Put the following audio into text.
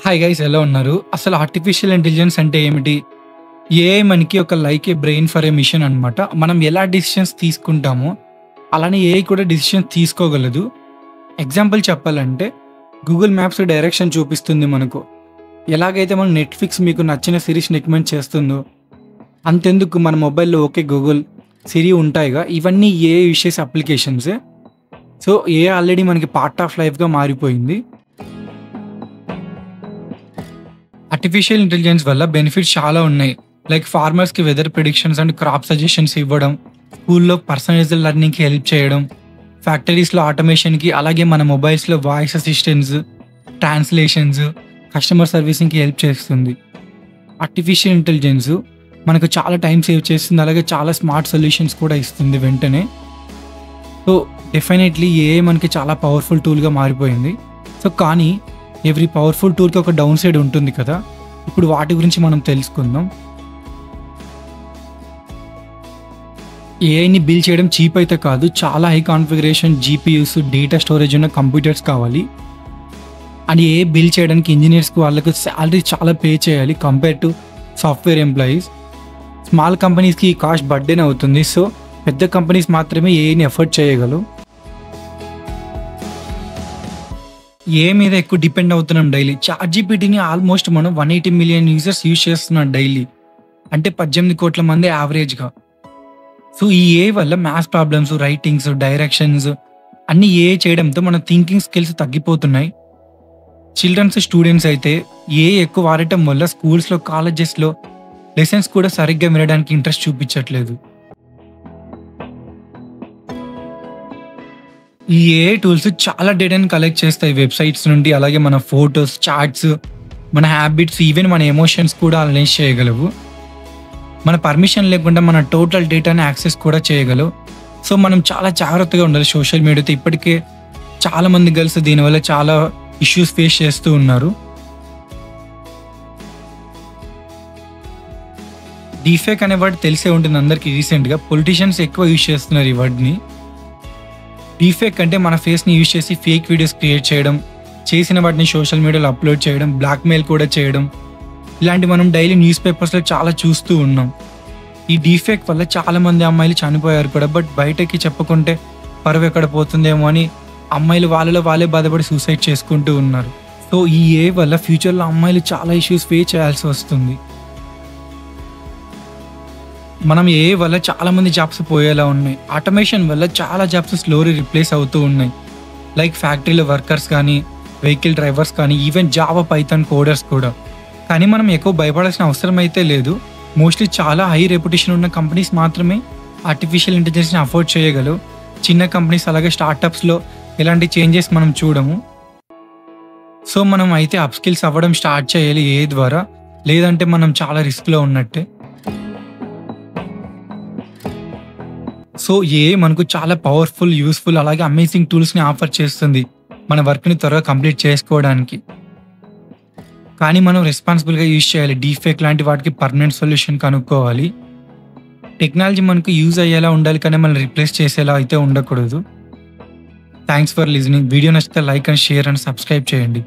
Hi guys ఎలా ఉన్నారు? అసలు ఆర్టిఫిషియల్ ఇంటెలిజెన్స్ అంటే ఏమిటి? ఏఐ మనకి ఒక like a brain for a machine అనమాట. మనం ఎలా డిసిషన్స్ తీసుకుంటామో అలానే ఏఐ కూడా డిసిషన్స్ తీసుకోగలదు. ఎగ్జాంపుల్ చెప్పాలంటే గూగుల్ మ్యాప్స్ డైరెక్షన్ చూపిస్తుంది మనకు. ఎలాగైతే మనం నెట్‌ఫ్లిక్స్ మీకు నచ్చిన సిరీస్‌ని రికమెండ్ చేస్తుందో అంతెందుకు మన మొబైల్‌లో ఓకే గూగుల్, సిరి ఉంటాయిగా. ఇవన్నీ ఏఐ యూజ్ చేసే అప్లికేషన్సే. సో ఏఐ ఆల్రెడీ మనకి పార్ట్ ఆఫ్ లైఫ్‌గా మారిపోయింది. ఆర్టిఫిషియల్ ఇంటెలిజెన్స్ వల్ల బెనిఫిట్స్ చాలా ఉన్నాయి. లైక్ ఫార్మర్స్కి weather predictions and crop suggestions ఇవ్వడం, స్కూల్లో పర్సనలైజ్డ్ లెర్నింగ్కి హెల్ప్ చేయడం, ఫ్యాక్టరీస్లో ఆటోమేషన్కి, అలాగే మన మొబైల్స్లో వాయిస్ అసిస్టెంట్స్, ట్రాన్స్లేషన్స్, కస్టమర్ సర్వీసింగ్కి హెల్ప్ చేస్తుంది. ఆర్టిఫిషియల్ ఇంటెలిజెన్స్ మనకు చాలా టైం సేవ్ చేస్తుంది, అలాగే చాలా స్మార్ట్ సొల్యూషన్స్ కూడా ఇస్తుంది వెంటనే. సో డెఫినెట్లీ ఏఐ మనకి చాలా పవర్ఫుల్ టూల్గా మారిపోయింది. సో కానీ ఎవ్రీ పవర్ఫుల్ టూల్కి ఒక డౌన్ సైడ్ ఉంటుంది కదా. ఇప్పుడు వాటి గురించి మనం తెలుసుకుందాం. ఏఐని బిల్డ్ చేయడం చీప్ అయితే కాదు, చాలా high configuration GPUs, data storage ఉన్న కంప్యూటర్స్ కావాలి. అండ్ ఏఐ బిల్డ్ చేయడానికి ఇంజనీర్స్కి వాళ్ళకు శాలరీ చాలా పే చేయాలి compare to software employees. Small కంపెనీస్కి ఈ కాస్ట్ బర్డెన్ అవుతుంది. సో పెద్ద కంపెనీస్ మాత్రమే ఏఐని ఎఫర్ట్ చేయగలవు. ఏ మీద ఎక్కువ డిపెండ్ అవుతున్నాం డైలీ. చాట్‌జీపీటీని ఆల్మోస్ట్ మనం 180 మిలియన్ యూజర్స్ యూజ్ చేస్తున్నారు డైలీ. అంటే 18 కోట్ల మంది యావరేజ్గా. సో ఈ ఏఐ వల్ల మ్యాథ్స్ ప్రాబ్లమ్స్, రైటింగ్స్, డైరెక్షన్స్ అన్నీ ఏఐ చేయడంతో మన థింకింగ్ స్కిల్స్ తగ్గిపోతున్నాయి. చిల్డ్రన్స్, స్టూడెంట్స్ అయితే ఏఐ ఎక్కువ వాడటం వల్ల స్కూల్స్లో, కాలేజెస్లో లెసన్స్ కూడా సరిగ్గా వినడానికి ఇంట్రెస్ట్ చూపించట్లేదు. ఈ ఏఐ టూల్స్ చాలా డేటాని కలెక్ట్ చేస్తాయి వెబ్సైట్స్ నుండి, అలాగే మన ఫొటోస్, చాట్స్, మన హ్యాబిట్స్, ఈవెన్ మన ఎమోషన్స్ కూడా అనలైజ్ చేయగలవు. మన పర్మిషన్ లేకుండా మన టోటల్ డేటాని యాక్సెస్ కూడా చేయగలవు. సో మనం చాలా జాగ్రత్తగా ఉండాలి సోషల్ మీడియాతో. ఇప్పటికే చాలామంది గర్ల్స్ దీనివల్ల చాలా ఇష్యూస్ ఫేస్ చేస్తూ ఉన్నారు. డీఫేక్ అనే వర్డ్ తెలిసే ఉంటుంది అందరికీ. రీసెంట్గా పొలిటీషియన్స్ ఎక్కువ యూజ్ చేస్తున్నారు ఈ వర్డ్ని. డీఫేక్ అంటే మన ఫేస్ని యూజ్ చేసి ఫేక్ వీడియోస్ క్రియేట్ చేయడం, చేసిన వాటిని సోషల్ మీడియాలో అప్లోడ్ చేయడం, బ్లాక్మెయిల్ కూడా చేయడం, ఇలాంటి మనం డైలీ న్యూస్ పేపర్స్లో చాలా చూస్తూ ఉన్నాం. ఈ డీఫేక్ వల్ల చాలామంది అమ్మాయిలు చనిపోయారు కూడా. బట్ బయటకి చెప్పుకుంటే పరువు ఎక్కడ పోతుందేమో అని అమ్మాయిలు వాళ్ళలో వాళ్ళే బాధపడి సూసైడ్ చేసుకుంటూ ఉన్నారు. సో ఈ ఏఐ వల్ల ఫ్యూచర్లో అమ్మాయిలు చాలా ఇష్యూస్ ఫేస్ చేయాల్సి వస్తుంది. మనం ఏఐ వల్ల చాలామంది జాబ్స్ పోయేలా ఉన్నాయి. ఆటోమేషన్ వల్ల చాలా జాబ్స్ స్లోలీ రిప్లేస్ అవుతూ ఉన్నాయి. లైక్ ఫ్యాక్టరీలో వర్కర్స్ కానీ, వెహికల్ డ్రైవర్స్ కానీ, ఈవెన్ జావా, పైథాన్ కోడర్స్ కూడా. కానీ మనం ఎక్కువ భయపడాల్సిన అవసరం అయితే లేదు. మోస్ట్లీ చాలా హై రెప్యుటేషన్ ఉన్న కంపెనీస్ మాత్రమే ఆర్టిఫిషియల్ ఇంటెలిజెన్స్ని అఫోర్డ్ చేయగలవు. చిన్న కంపెనీస్, అలాగే స్టార్టప్స్లో ఎలాంటి చేంజెస్ మనం చూడము. సో మనం అయితే అప్ స్కిల్స్ అవ్వడం స్టార్ట్ చేయాలి ఏఐ ద్వారా, లేదంటే మనం చాలా రిస్క్లో ఉన్నట్టే. సో ఏఐ మనకు చాలా పవర్ఫుల్, యూస్ఫుల్, అలాగే అమేజింగ్ టూల్స్ని ఆఫర్ చేస్తుంది మన వర్క్ని త్వరగా కంప్లీట్ చేసుకోవడానికి. కానీ మనం రెస్పాన్సిబుల్గా యూజ్ చేయాలి. డీఫేక్ లాంటి వాటికి పర్మనెంట్ సొల్యూషన్ కనుక్కోవాలి. టెక్నాలజీ మనకు యూజ్ అయ్యేలా ఉండాలి, కానీ మనం రిప్లేస్ చేసేలా అయితే ఉండకూడదు. Thanks for listening. వీడియో నచ్చితే like and share and subscribe చేయండి.